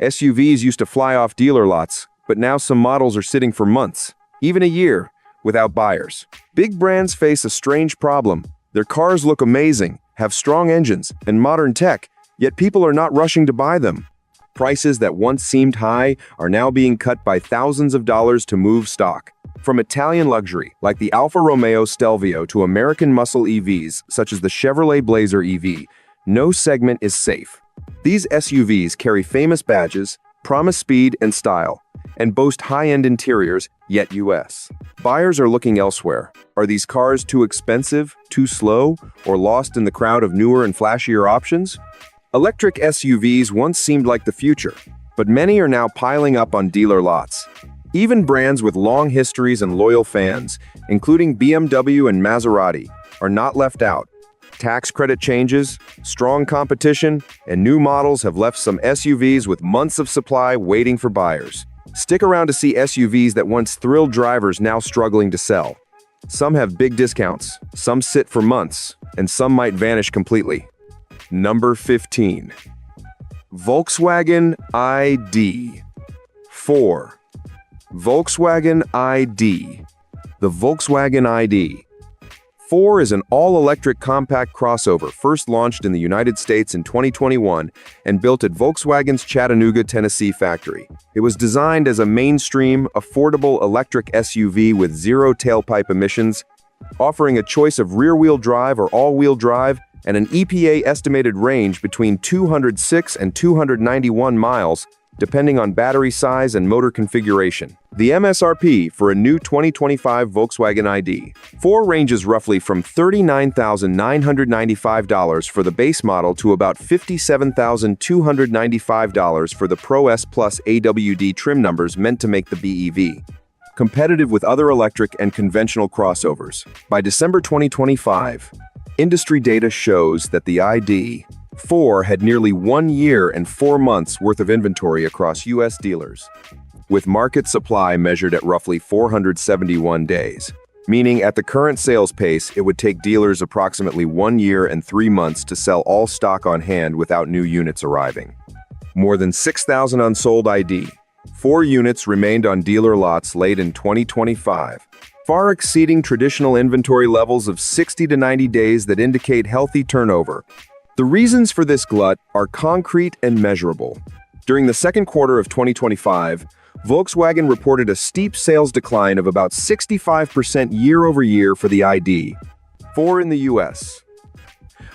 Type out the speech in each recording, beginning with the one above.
SUVs used to fly off dealer lots, but now some models are sitting for months, even a year, without buyers. Big brands face a strange problem. Their cars look amazing, have strong engines, and modern tech, yet people are not rushing to buy them. Prices that once seemed high are now being cut by thousands of dollars to move stock. From Italian luxury, like the Alfa Romeo Stelvio, to American muscle EVs, such as the Chevrolet Blazer EV, no segment is safe. These SUVs carry famous badges, promise speed and style, and boast high-end interiors, yet US. Buyers are looking elsewhere. Are these cars too expensive, too slow, or lost in the crowd of newer and flashier options? Electric SUVs once seemed like the future, but many are now piling up on dealer lots. Even brands with long histories and loyal fans, including BMW and Maserati, are not left out. Tax credit changes, strong competition, and new models have left some SUVs with months of supply waiting for buyers. Stick around to see SUVs that once thrilled drivers now struggling to sell. Some have big discounts, some sit for months, and some might vanish completely. Number 15. Volkswagen ID. 4. Volkswagen ID. The Volkswagen ID. 4 is an all-electric compact crossover first launched in the United States in 2021 and built at Volkswagen's Chattanooga, Tennessee factory. It was designed as a mainstream, affordable electric SUV with zero tailpipe emissions, offering a choice of rear-wheel drive or all-wheel drive and an EPA estimated range between 206 and 291 miles, depending on battery size and motor configuration. The MSRP for a new 2025 Volkswagen ID. 4 ranges roughly from $39,995 for the base model to about $57,295 for the Pro S Plus AWD trim numbers meant to make the BEV competitive with other electric and conventional crossovers. By December 2025, industry data shows that the ID.4 had nearly 1 year and 4 months worth of inventory across U.S. dealers, with market supply measured at roughly 471 days, meaning at the current sales pace, it would take dealers approximately 1 year and 3 months to sell all stock on hand without new units arriving. More than 6,000 unsold ID.4 units remained on dealer lots late in 2025, far exceeding traditional inventory levels of 60 to 90 days that indicate healthy turnover. The reasons for this glut are concrete and measurable. During the second quarter of 2025, Volkswagen reported a steep sales decline of about 65% year-over-year for the ID.4 in the US.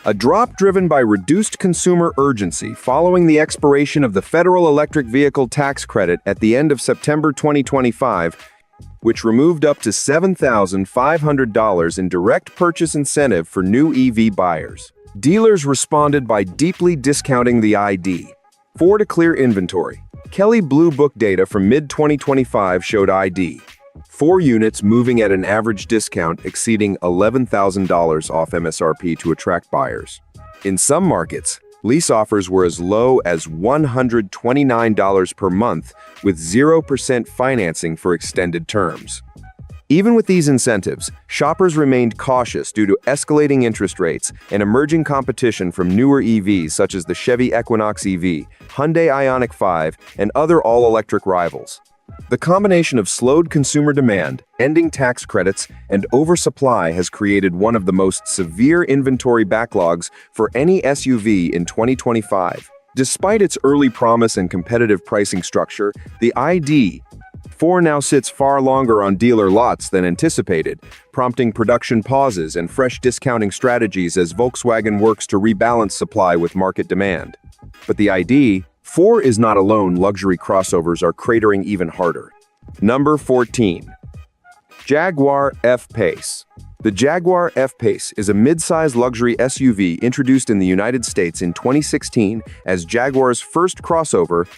A drop driven by reduced consumer urgency following the expiration of the federal electric vehicle tax credit at the end of September 2025, which removed up to $7,500 in direct purchase incentive for new EV buyers. Dealers responded by deeply discounting the ID.4 to clear inventory. Kelley Blue Book data from mid-2025 showed ID.4 units moving at an average discount exceeding $11,000 off MSRP to attract buyers. In some markets, lease offers were as low as $129 per month with 0% financing for extended terms. Even with these incentives, shoppers remained cautious due to escalating interest rates and emerging competition from newer EVs such as the Chevy Equinox EV, Hyundai Ioniq 5, and other all-electric rivals. The combination of slowed consumer demand, ending tax credits, and oversupply has created one of the most severe inventory backlogs for any SUV in 2025. Despite its early promise and competitive pricing structure, the ID.4 now sits far longer on dealer lots than anticipated, prompting production pauses and fresh discounting strategies as Volkswagen works to rebalance supply with market demand. But the ID.4 is not alone. Luxury crossovers are cratering even harder. Number 14. Jaguar F-Pace. The Jaguar F-Pace is a mid-size luxury SUV introduced in the United States in 2016 as Jaguar's first crossover,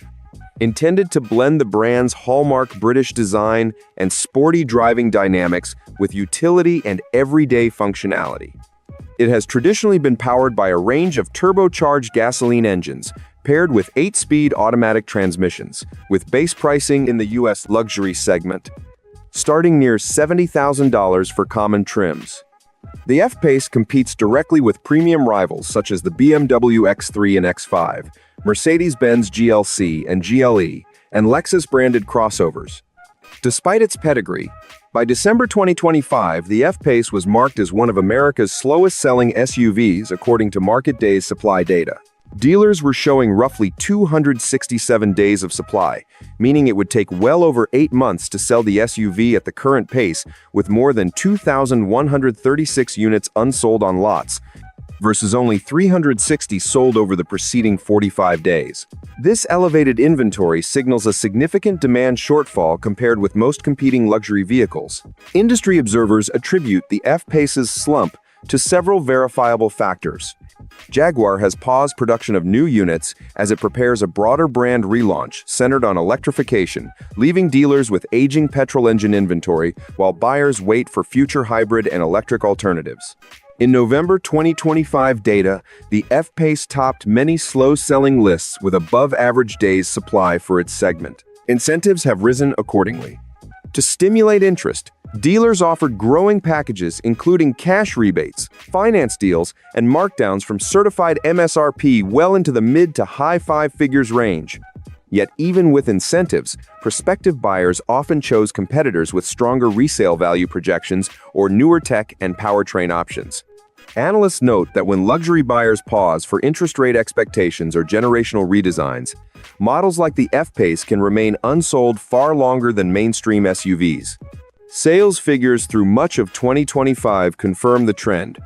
intended to blend the brand's hallmark British design and sporty driving dynamics with utility and everyday functionality. It has traditionally been powered by a range of turbocharged gasoline engines, paired with 8-speed automatic transmissions, with base pricing in the U.S. luxury segment starting near $70,000 for common trims. The F-Pace competes directly with premium rivals such as the BMW X3 and X5, Mercedes-Benz GLC and GLE, and Lexus-branded crossovers. Despite its pedigree, by December 2025, the F-Pace was marked as one of America's slowest-selling SUVs according to Market Days supply data. Dealers were showing roughly 267 days of supply, meaning it would take well over 8 months to sell the SUV at the current pace, with more than 2,136 units unsold on lots, versus only 360 sold over the preceding 45 days. This elevated inventory signals a significant demand shortfall compared with most competing luxury vehicles. Industry observers attribute the F-Pace's slump to several verifiable factors. Jaguar has paused production of new units as it prepares a broader brand relaunch centered on electrification, leaving dealers with aging petrol engine inventory while buyers wait for future hybrid and electric alternatives. In November 2025 data, the F-Pace topped many slow-selling lists with above-average days supply for its segment. Incentives have risen accordingly. To stimulate interest, dealers offered growing packages including cash rebates, finance deals, and markdowns from certified MSRP well into the mid to high five figures range. Yet even with incentives, prospective buyers often chose competitors with stronger resale value projections or newer tech and powertrain options. Analysts note that when luxury buyers pause for interest rate expectations or generational redesigns, models like the F-Pace can remain unsold far longer than mainstream SUVs. Sales figures through much of 2025 confirm the trend.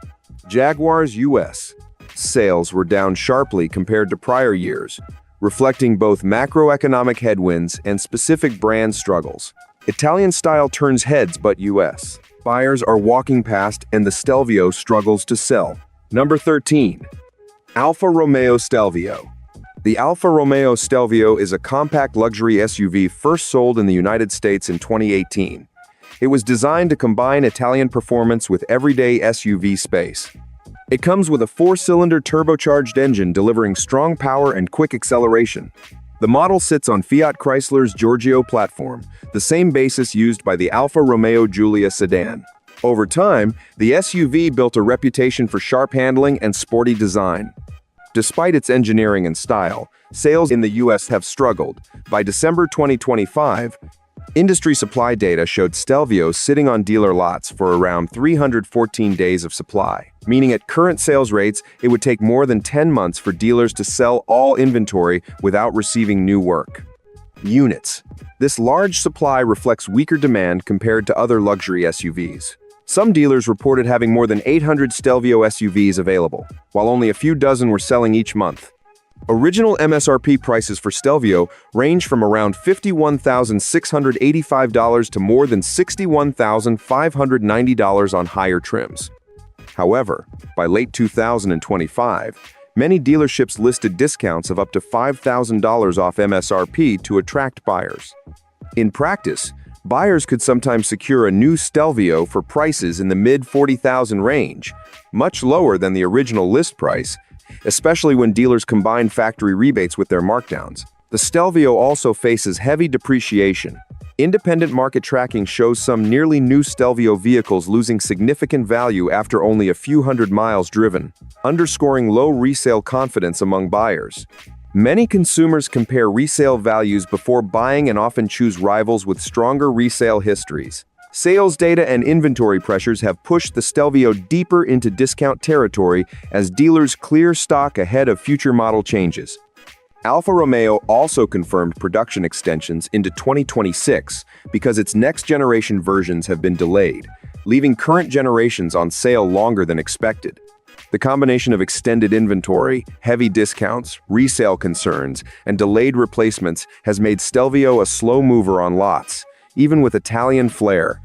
Jaguar's U.S. sales were down sharply compared to prior years, reflecting both macroeconomic headwinds and specific brand struggles. Italian style turns heads, but U.S. buyers are walking past and the Stelvio struggles to sell. Number 13. Alfa Romeo Stelvio. The Alfa Romeo Stelvio is a compact luxury SUV first sold in the United States in 2018. It was designed to combine Italian performance with everyday SUV space. It comes with a 4-cylinder turbocharged engine delivering strong power and quick acceleration. The model sits on Fiat Chrysler's Giorgio platform, the same basis used by the Alfa Romeo Giulia sedan. Over time, the SUV built a reputation for sharp handling and sporty design. Despite its engineering and style, sales in the US have struggled. By December 2025, industry supply data showed Stelvio sitting on dealer lots for around 314 days of supply, meaning at current sales rates, it would take more than 10 months for dealers to sell all inventory without receiving new work. Units. This large supply reflects weaker demand compared to other luxury SUVs. Some dealers reported having more than 800 Stelvio SUVs available, while only a few dozen were selling each month. Original MSRP prices for Stelvio range from around $51,685 to more than $61,590 on higher trims. However, by late 2025, many dealerships listed discounts of up to $5,000 off MSRP to attract buyers. In practice, buyers could sometimes secure a new Stelvio for prices in the mid-$40,000 range, much lower than the original list price, especially when dealers combine factory rebates with their markdowns. The Stelvio also faces heavy depreciation. Independent market tracking shows some nearly new Stelvio vehicles losing significant value after only a few hundred miles driven, underscoring low resale confidence among buyers. Many consumers compare resale values before buying and often choose rivals with stronger resale histories. Sales data and inventory pressures have pushed the Stelvio deeper into discount territory as dealers clear stock ahead of future model changes. Alfa Romeo also confirmed production extensions into 2026 because its next-generation versions have been delayed, leaving current generations on sale longer than expected. The combination of extended inventory, heavy discounts, resale concerns, and delayed replacements has made Stelvio a slow mover on lots, even with Italian flair.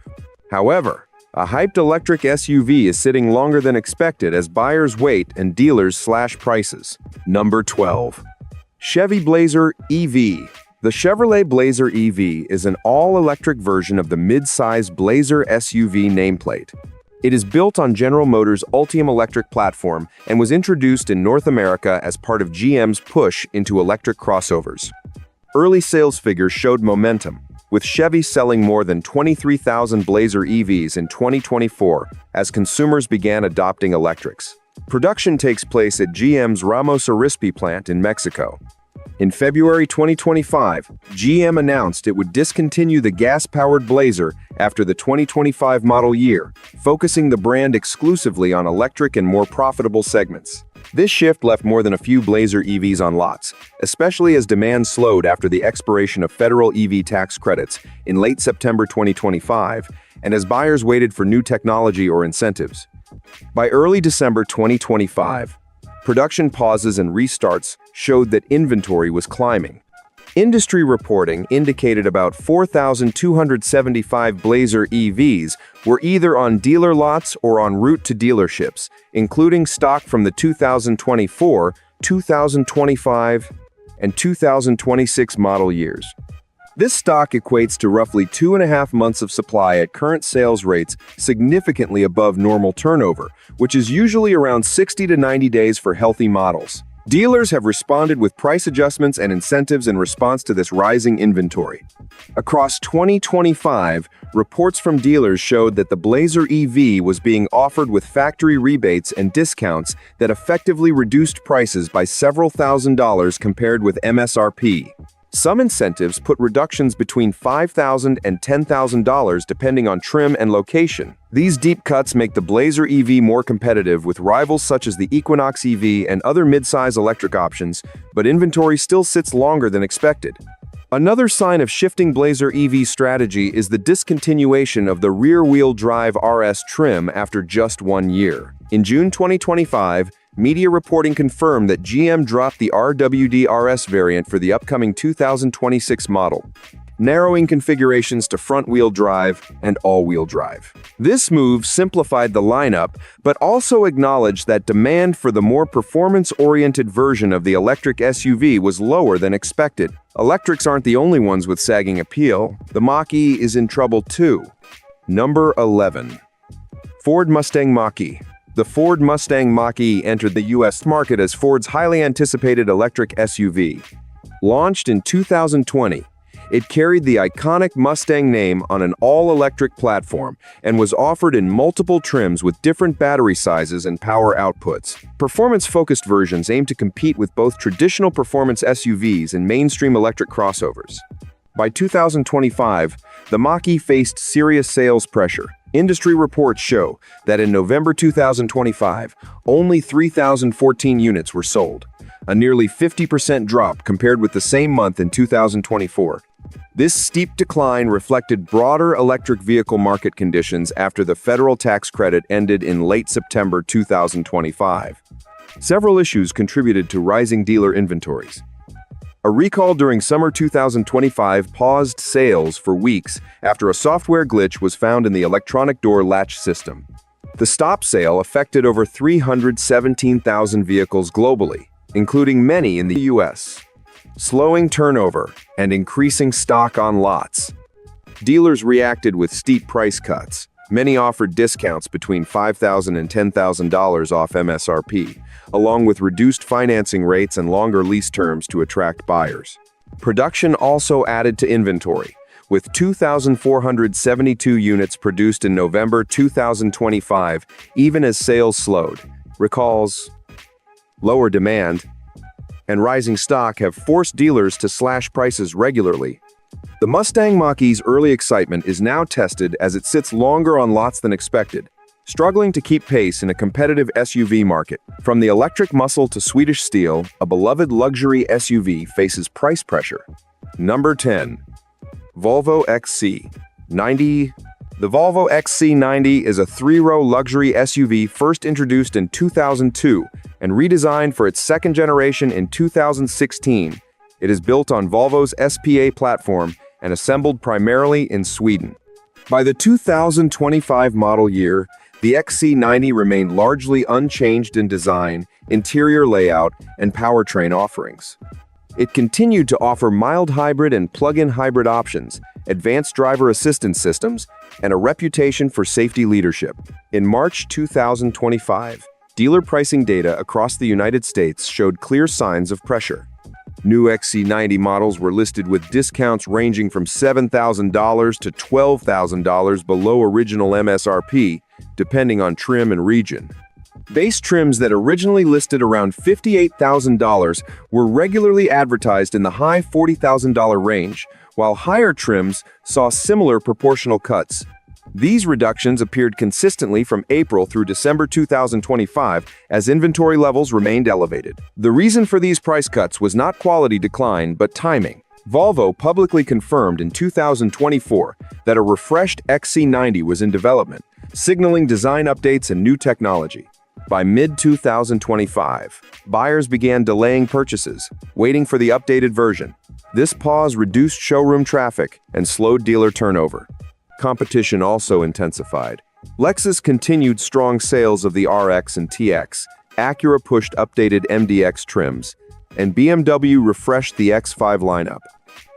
However, a hyped electric SUV is sitting longer than expected as buyers wait and dealers slash prices. Number 12. Chevy Blazer EV. The Chevrolet Blazer EV is an all-electric version of the mid-size Blazer SUV nameplate. It is built on General Motors' Ultium electric platform and was introduced in North America as part of GM's push into electric crossovers. Early sales figures showed momentum, with Chevy selling more than 23,000 Blazer EVs in 2024 as consumers began adopting electrics. Production takes place at GM's Ramos Arizpe plant in Mexico. In February 2025, GM announced it would discontinue the gas-powered Blazer after the 2025 model year, focusing the brand exclusively on electric and more profitable segments. This shift left more than a few Blazer EVs on lots, especially as demand slowed after the expiration of federal EV tax credits in late September 2025, and as buyers waited for new technology or incentives. By early December 2025, production pauses and restarts showed that inventory was climbing. Industry reporting indicated about 4,275 Blazer EVs were either on dealer lots or en route to dealerships, including stock from the 2024, 2025, and 2026 model years. This stock equates to roughly 2.5 months of supply at current sales rates, significantly above normal turnover, which is usually around 60 to 90 days for healthy models. Dealers have responded with price adjustments and incentives in response to this rising inventory. Across 2025, reports from dealers showed that the Blazer EV was being offered with factory rebates and discounts that effectively reduced prices by several $1,000s compared with MSRP. Some incentives put reductions between $5,000 and $10,000 depending on trim and location. These deep cuts make the Blazer EV more competitive with rivals such as the Equinox EV and other mid-size electric options, but inventory still sits longer than expected. Another sign of shifting Blazer EV strategy is the discontinuation of the rear-wheel drive RS trim after just 1 year. In June 2025, media reporting confirmed that GM dropped the RWD RS variant for the upcoming 2026 model, narrowing configurations to front-wheel drive and all-wheel drive. This move simplified the lineup, but also acknowledged that demand for the more performance-oriented version of the electric SUV was lower than expected. Electrics aren't the only ones with sagging appeal. The Mach-E is in trouble too. Number 11. Ford Mustang Mach-E. The Ford Mustang Mach-E entered the U.S. market as Ford's highly anticipated electric SUV. Launched in 2020, it carried the iconic Mustang name on an all-electric platform and was offered in multiple trims with different battery sizes and power outputs. Performance-focused versions aim to compete with both traditional performance SUVs and mainstream electric crossovers. By 2025, the Mach-E faced serious sales pressure. Industry reports show that in November 2025, only 3,014 units were sold, a nearly 50% drop compared with the same month in 2024. This steep decline reflected broader electric vehicle market conditions after the federal tax credit ended in late September 2025. Several issues contributed to rising dealer inventories. A recall during summer 2025 paused sales for weeks after a software glitch was found in the electronic door latch system. The stop sale affected over 317,000 vehicles globally, including many in the U.S., slowing turnover and increasing stock on lots. Dealers reacted with steep price cuts. Many offered discounts between $5,000 and $10,000 off MSRP, along with reduced financing rates and longer lease terms to attract buyers. Production also added to inventory, with 2,472 units produced in November 2025, even as sales slowed. Recalls, lower demand, and rising stock have forced dealers to slash prices regularly. The Mustang Mach-E's early excitement is now tested as it sits longer on lots than expected, struggling to keep pace in a competitive SUV market. From the electric muscle to Swedish steel, a beloved luxury SUV faces price pressure. Number 10. Volvo XC90. The Volvo XC90 is a 3-row luxury SUV first introduced in 2002 and redesigned for its second generation in 2016. It is built on Volvo's SPA platform and assembled primarily in Sweden. By the 2025 model year, the XC90 remained largely unchanged in design, interior layout, and powertrain offerings. It continued to offer mild hybrid and plug-in hybrid options, advanced driver assistance systems, and a reputation for safety leadership. In March 2025, dealer pricing data across the United States showed clear signs of pressure. New XC90 models were listed with discounts ranging from $7,000 to $12,000 below original MSRP, depending on trim and region. Base trims that originally listed around $58,000 were regularly advertised in the high $40,000 range, while higher trims saw similar proportional cuts. These reductions appeared consistently from April through December 2025 as inventory levels remained elevated. The reason for these price cuts was not quality decline but timing. Volvo publicly confirmed in 2024 that a refreshed XC90 was in development, signaling design updates and new technology. By mid-2025, buyers began delaying purchases, waiting for the updated version. This pause reduced showroom traffic and slowed dealer turnover. Competition also intensified. Lexus continued strong sales of the RX and TX, Acura pushed updated MDX trims, and BMW refreshed the X5 lineup.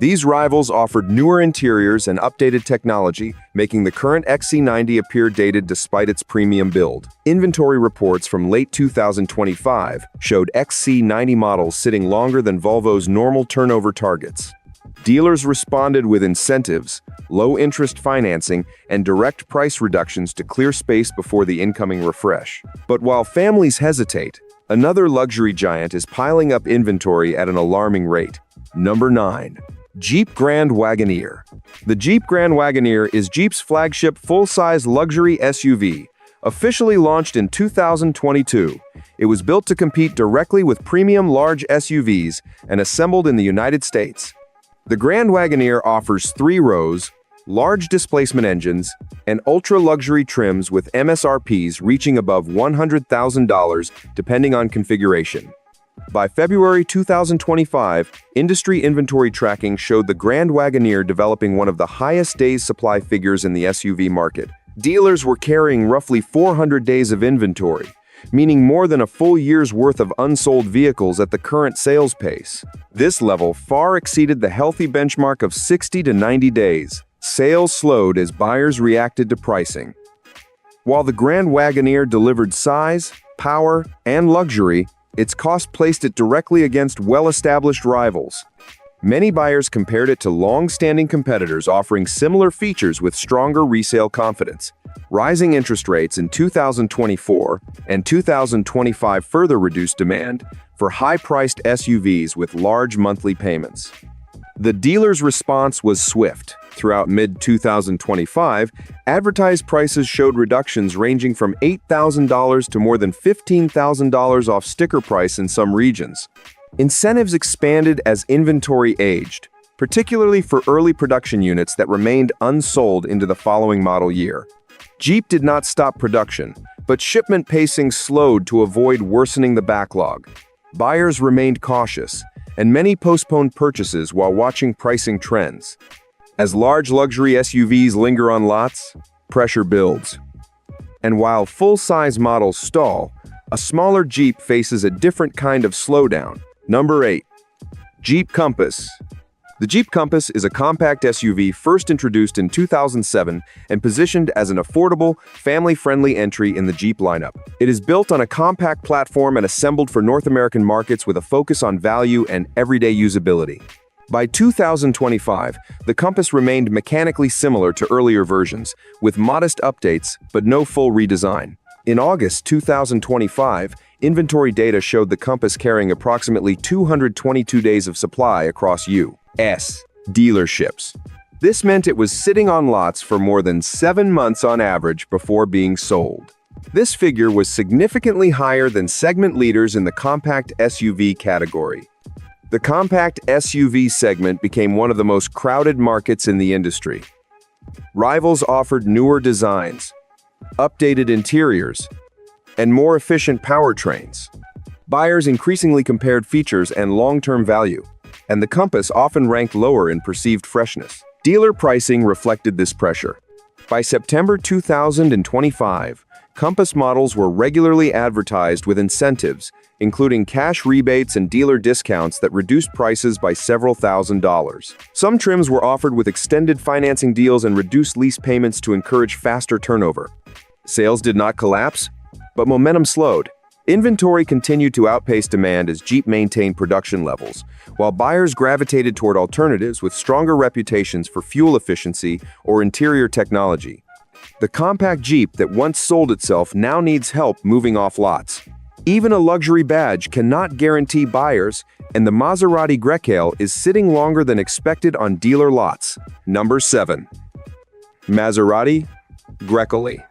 These rivals offered newer interiors and updated technology, making the current XC90 appear dated despite its premium build. Inventory reports from late 2025 showed XC90 models sitting longer than Volvo's normal turnover targets. Dealers responded with incentives, low-interest financing, and direct price reductions to clear space before the incoming refresh. But while families hesitate, another luxury giant is piling up inventory at an alarming rate. Number 9. Jeep Grand Wagoneer. The Jeep Grand Wagoneer is Jeep's flagship full-size luxury SUV. Officially launched in 2022, it was built to compete directly with premium large SUVs and assembled in the United States. The Grand Wagoneer offers 3 rows, large displacement engines, and ultra-luxury trims with MSRPs reaching above $100,000 depending on configuration. By February 2025, industry inventory tracking showed the Grand Wagoneer developing one of the highest days supply figures in the SUV market. Dealers were carrying roughly 400 days of inventory, meaning more than a full year's worth of unsold vehicles at the current sales pace. This level far exceeded the healthy benchmark of 60 to 90 days. Sales slowed as buyers reacted to pricing. While the Grand Wagoneer delivered size, power, and luxury, its cost placed it directly against well-established rivals. Many buyers compared it to long-standing competitors offering similar features with stronger resale confidence. Rising interest rates in 2024 and 2025 further reduced demand for high-priced SUVs with large monthly payments. The dealer's response was swift. Throughout mid-2025, advertised prices showed reductions ranging from $8,000 to more than $15,000 off sticker price in some regions. Incentives expanded as inventory aged, particularly for early production units that remained unsold into the following model year. Jeep did not stop production, but shipment pacing slowed to avoid worsening the backlog. Buyers remained cautious, and many postponed purchases while watching pricing trends. As large luxury SUVs linger on lots, pressure builds. And while full-size models stall, a smaller Jeep faces a different kind of slowdown. Number 8. Jeep Compass. The Jeep Compass is a compact SUV first introduced in 2007 and positioned as an affordable, family-friendly entry in the Jeep lineup. It is built on a compact platform and assembled for North American markets with a focus on value and everyday usability. By 2025, the Compass remained mechanically similar to earlier versions, with modest updates but no full redesign. In August 2025, inventory data showed the Compass carrying approximately 222 days of supply across U.S. dealerships. This meant it was sitting on lots for more than 7 months on average before being sold. This figure was significantly higher than segment leaders in the compact SUV category. The compact SUV segment became one of the most crowded markets in the industry. Rivals offered newer designs, updated interiors, and more efficient powertrains. Buyers increasingly compared features and long-term value, and the Compass often ranked lower in perceived freshness. Dealer pricing reflected this pressure. By September 2025, Compass models were regularly advertised with incentives, including cash rebates and dealer discounts that reduced prices by several $1,000s. Some trims were offered with extended financing deals and reduced lease payments to encourage faster turnover. Sales did not collapse, but momentum slowed. Inventory continued to outpace demand as Jeep maintained production levels, while buyers gravitated toward alternatives with stronger reputations for fuel efficiency or interior technology. The compact Jeep that once sold itself now needs help moving off lots. Even a luxury badge cannot guarantee buyers, and the Maserati Grecale is sitting longer than expected on dealer lots. Number 7. Maserati Grecale.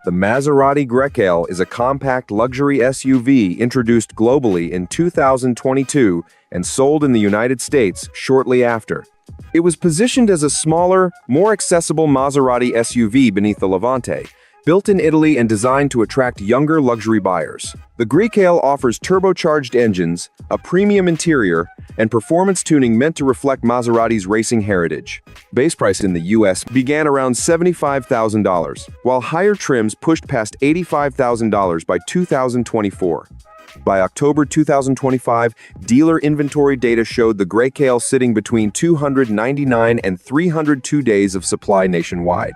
The Maserati Grecale is a compact luxury SUV introduced globally in 2022 and sold in the United States shortly after. It was positioned as a smaller, more accessible Maserati SUV beneath the Levante, built in Italy and designed to attract younger luxury buyers. The Grecale offers turbocharged engines, a premium interior, and performance tuning meant to reflect Maserati's racing heritage. Base price in the US began around $75,000, while higher trims pushed past $85,000 by 2024. By October 2025, dealer inventory data showed the Grecale sitting between 299 and 302 days of supply nationwide.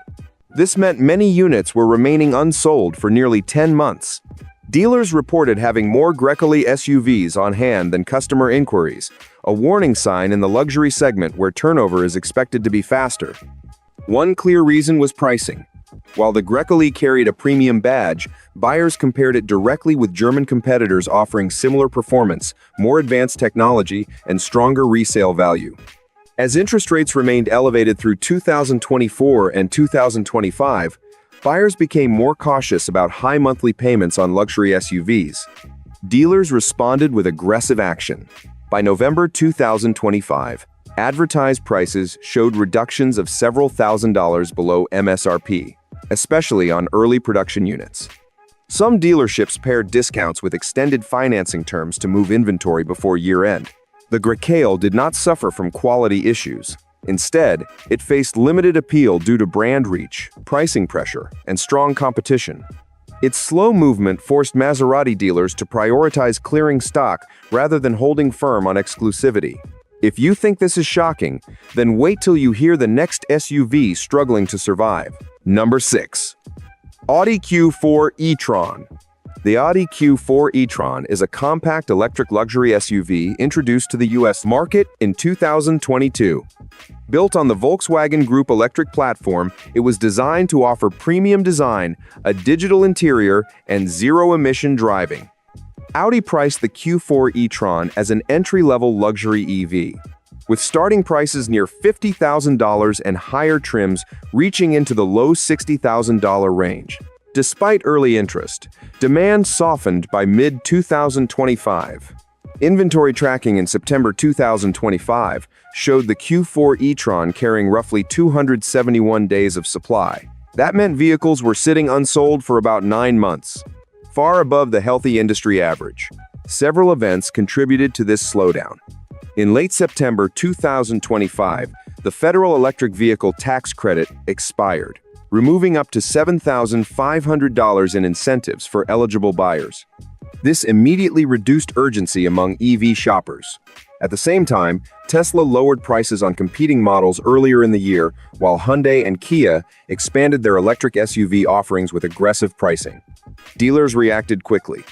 This meant many units were remaining unsold for nearly 10 months. Dealers reported having more Grecale SUVs on hand than customer inquiries, a warning sign in the luxury segment where turnover is expected to be faster. One clear reason was pricing. While the Grecale carried a premium badge, buyers compared it directly with German competitors offering similar performance, more advanced technology, and stronger resale value. As interest rates remained elevated through 2024 and 2025, buyers became more cautious about high monthly payments on luxury SUVs. Dealers responded with aggressive action. By November 2025, advertised prices showed reductions of several $1,000s below MSRP, especially on early production units. Some dealerships paired discounts with extended financing terms to move inventory before year-end. The Grecale did not suffer from quality issues. Instead, it faced limited appeal due to brand reach, pricing pressure, and strong competition. Its slow movement forced Maserati dealers to prioritize clearing stock rather than holding firm on exclusivity. If you think this is shocking, then wait till you hear the next SUV struggling to survive. Number 6. Audi Q4 e-tron. The Audi Q4 e-tron is a compact electric luxury SUV introduced to the US market in 2022. Built on the Volkswagen Group electric platform, it was designed to offer premium design, a digital interior, and zero-emission driving. Audi priced the Q4 e-tron as an entry-level luxury EV, with starting prices near $50,000 and higher trims reaching into the low $60,000 range. Despite early interest, demand softened by mid-2025. Inventory tracking in September 2025 showed the Q4 e-tron carrying roughly 271 days of supply. That meant vehicles were sitting unsold for about 9 months, far above the healthy industry average. Several events contributed to this slowdown. In late September 2025, the federal electric vehicle tax credit expired, removing up to $7,500 in incentives for eligible buyers. This immediately reduced urgency among EV shoppers. At the same time, Tesla lowered prices on competing models earlier in the year, while Hyundai and Kia expanded their electric SUV offerings with aggressive pricing. Dealers reacted quickly.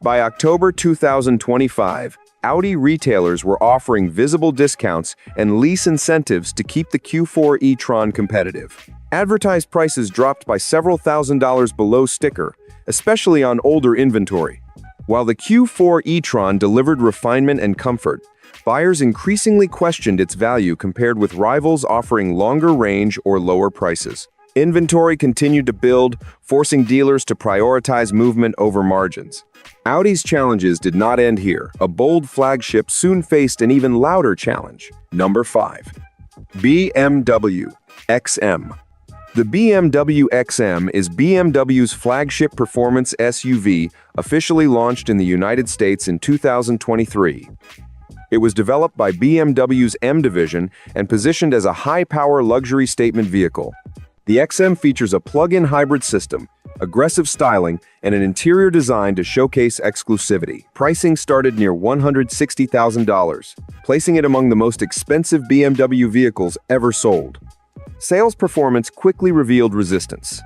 By October 2025, Audi retailers were offering visible discounts and lease incentives to keep the Q4 e-tron competitive. Advertised prices dropped by several $1,000s below sticker, especially on older inventory. While the Q4 e-tron delivered refinement and comfort, buyers increasingly questioned its value compared with rivals offering longer range or lower prices. Inventory continued to build, forcing dealers to prioritize movement over margins. Audi's challenges did not end here. A bold flagship soon faced an even louder challenge. Number 5. BMW XM. The BMW XM is BMW's flagship performance SUV, officially launched in the United States in 2023. It was developed by BMW's M division and positioned as a high-power luxury statement vehicle. The XM features a plug-in hybrid system, aggressive styling, and an interior design to showcase exclusivity. Pricing started near $160,000, placing it among the most expensive BMW vehicles ever sold. Sales performance quickly revealed resistance.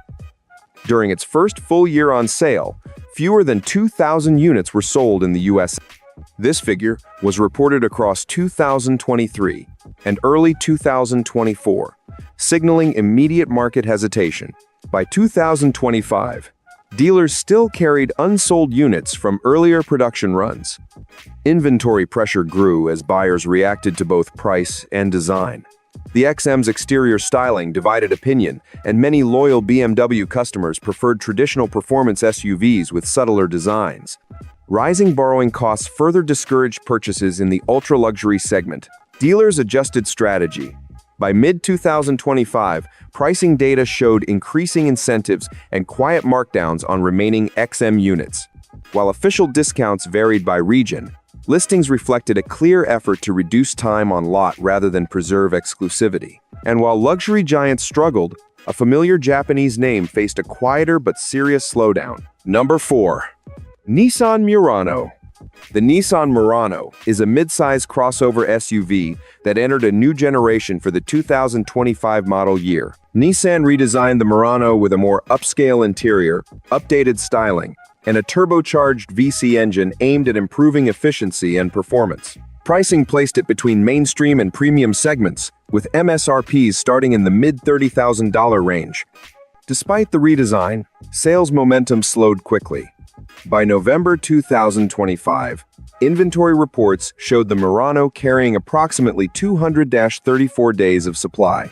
During its first full year on sale, fewer than 2,000 units were sold in the US. This figure was reported across 2023 and early 2024, signaling immediate market hesitation. By 2025, dealers still carried unsold units from earlier production runs. Inventory pressure grew as buyers reacted to both price and design. The XM's exterior styling divided opinion, and many loyal BMW customers preferred traditional performance SUVs with subtler designs. Rising borrowing costs further discouraged purchases in the ultra-luxury segment. Dealers adjusted strategy. By mid-2025, pricing data showed increasing incentives and quiet markdowns on remaining XM units. While official discounts varied by region, listings reflected a clear effort to reduce time on lot rather than preserve exclusivity. And while luxury giants struggled, a familiar Japanese name faced a quieter but serious slowdown. Number 4. Nissan Murano. The Nissan Murano is a mid-size crossover SUV that entered a new generation for the 2025 model year. Nissan redesigned the Murano with a more upscale interior, updated styling, and a turbocharged VC engine aimed at improving efficiency and performance. Pricing placed it between mainstream and premium segments, with MSRPs starting in the mid-$30,000 range. Despite the redesign, sales momentum slowed quickly. By November 2025, inventory reports showed the Murano carrying approximately 234 days of supply.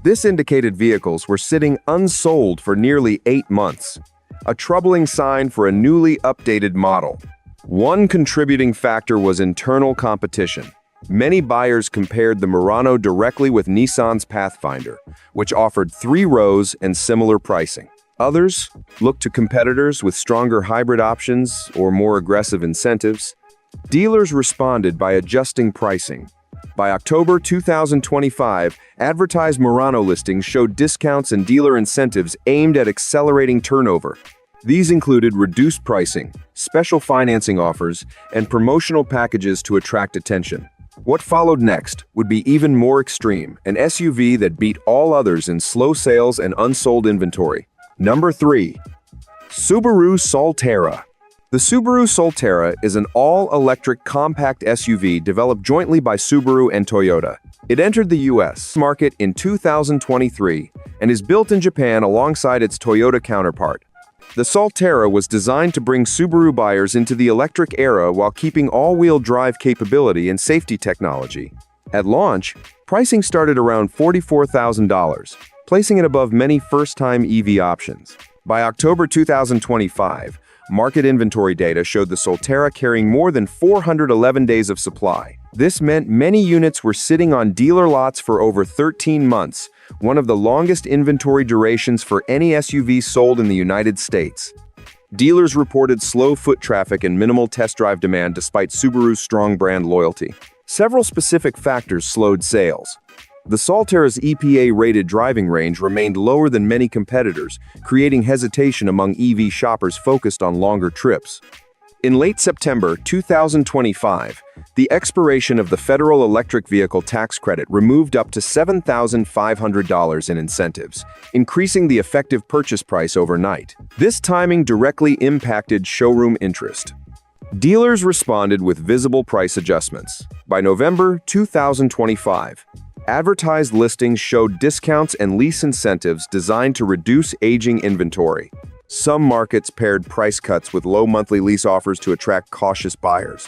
This indicated vehicles were sitting unsold for nearly 8 months, a troubling sign for a newly updated model. One contributing factor was internal competition. Many buyers compared the Murano directly with Nissan's Pathfinder, which offered 3 rows and similar pricing. Others looked to competitors with stronger hybrid options or more aggressive incentives. Dealers responded by adjusting pricing. By October 2025, advertised Murano listings showed discounts and dealer incentives aimed at accelerating turnover. These included reduced pricing, special financing offers, and promotional packages to attract attention. What followed next would be even more extreme, an SUV that beat all others in slow sales and unsold inventory. Number 3. Subaru Solterra. The Subaru Solterra is an all-electric compact SUV developed jointly by Subaru and Toyota. It entered the US market in 2023 and is built in Japan alongside its Toyota counterpart. The Solterra was designed to bring Subaru buyers into the electric era while keeping all-wheel drive capability and safety technology. At launch, pricing started around $44,000, placing it above many first-time EV options. By October 2025, market inventory data showed the Solterra carrying more than 411 days of supply. This meant many units were sitting on dealer lots for over 13 months, one of the longest inventory durations for any SUV sold in the United States. Dealers reported slow foot traffic and minimal test drive demand despite Subaru's strong brand loyalty. Several specific factors slowed sales. The Solterra's EPA-rated driving range remained lower than many competitors, creating hesitation among EV shoppers focused on longer trips. In late September 2025, the expiration of the federal electric vehicle tax credit removed up to $7,500 in incentives, increasing the effective purchase price overnight. This timing directly impacted showroom interest. Dealers responded with visible price adjustments. By November 2025, advertised listings showed discounts and lease incentives designed to reduce aging inventory. Some markets paired price cuts with low monthly lease offers to attract cautious buyers.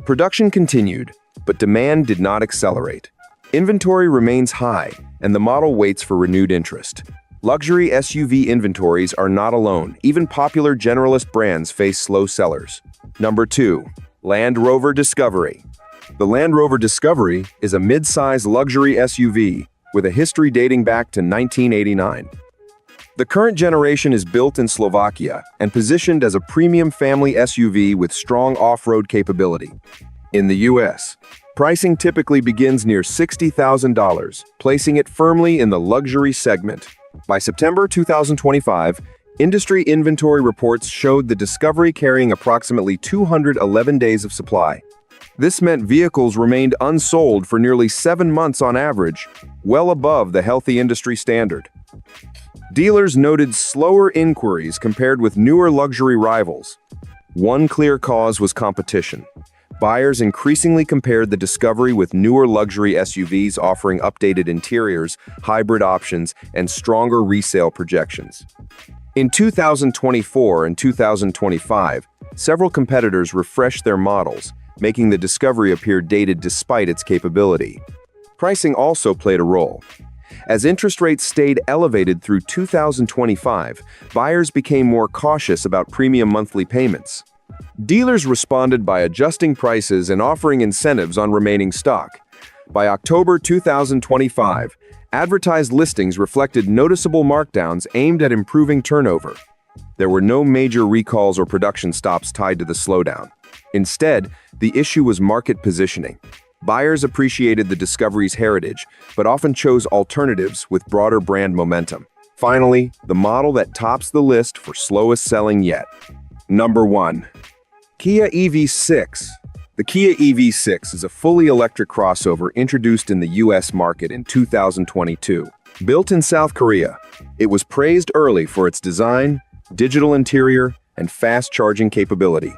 Production continued, but demand did not accelerate. Inventory remains high, and the model waits for renewed interest. Luxury SUV inventories are not alone. Even popular generalist brands face slow sellers. Number 2. Land Rover Discovery. The Land Rover Discovery is a mid-size luxury SUV with a history dating back to 1989. The current generation is built in Slovakia and positioned as a premium family SUV with strong off-road capability. In the US, pricing typically begins near $60,000, placing it firmly in the luxury segment. By September 2025, industry inventory reports showed the Discovery carrying approximately 211 days of supply. This meant vehicles remained unsold for nearly 7 months on average, well above the healthy industry standard. Dealers noted slower inquiries compared with newer luxury rivals. One clear cause was competition. Buyers increasingly compared the Discovery with newer luxury SUVs offering updated interiors, hybrid options, and stronger resale projections. In 2024 and 2025, several competitors refreshed their models, making the Discovery appear dated despite its capability. Pricing also played a role. As interest rates stayed elevated through 2025, buyers became more cautious about premium monthly payments. Dealers responded by adjusting prices and offering incentives on remaining stock. By October 2025, advertised listings reflected noticeable markdowns aimed at improving turnover. There were no major recalls or production stops tied to the slowdown. Instead, the issue was market positioning. Buyers appreciated the Discovery's heritage, but often chose alternatives with broader brand momentum. Finally, the model that tops the list for slowest selling yet. Number 1. Kia EV6. The Kia EV6 is a fully electric crossover introduced in the US market in 2022. Built in South Korea, it was praised early for its design, digital interior, and fast charging capability.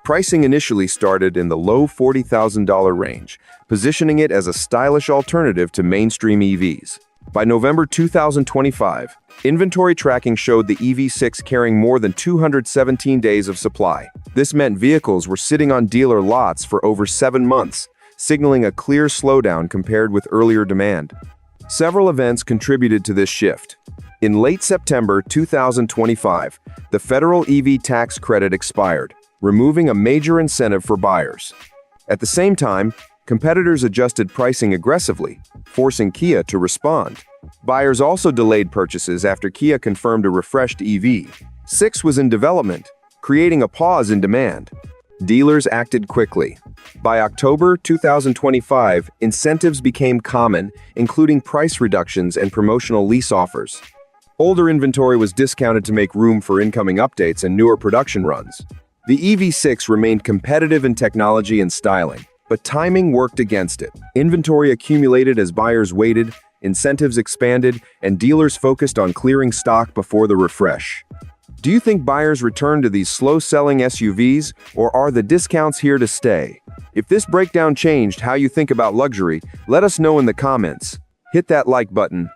Pricing initially started in the low $40,000 range, positioning it as a stylish alternative to mainstream EVs. By November 2025, inventory tracking showed the EV6 carrying more than 217 days of supply. This meant vehicles were sitting on dealer lots for over 7 months, signaling a clear slowdown compared with earlier demand. Several events contributed to this shift. In late September 2025, the federal EV tax credit expired, removing a major incentive for buyers. At the same time, competitors adjusted pricing aggressively, forcing Kia to respond. Buyers also delayed purchases after Kia confirmed a refreshed EV6 was in development, creating a pause in demand. Dealers acted quickly. By October 2025, incentives became common, including price reductions and promotional lease offers. Older inventory was discounted to make room for incoming updates and newer production runs. The EV6 remained competitive in technology and styling, but timing worked against it. Inventory accumulated as buyers waited, incentives expanded, and dealers focused on clearing stock before the refresh. Do you think buyers return to these slow-selling SUVs, or are the discounts here to stay? If this breakdown changed how you think about luxury, let us know in the comments. Hit that like button.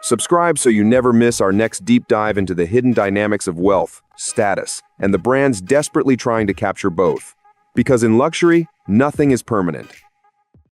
Subscribe so you never miss our next deep dive into the hidden dynamics of wealth, status, and the brands desperately trying to capture both. Because in luxury, nothing is permanent.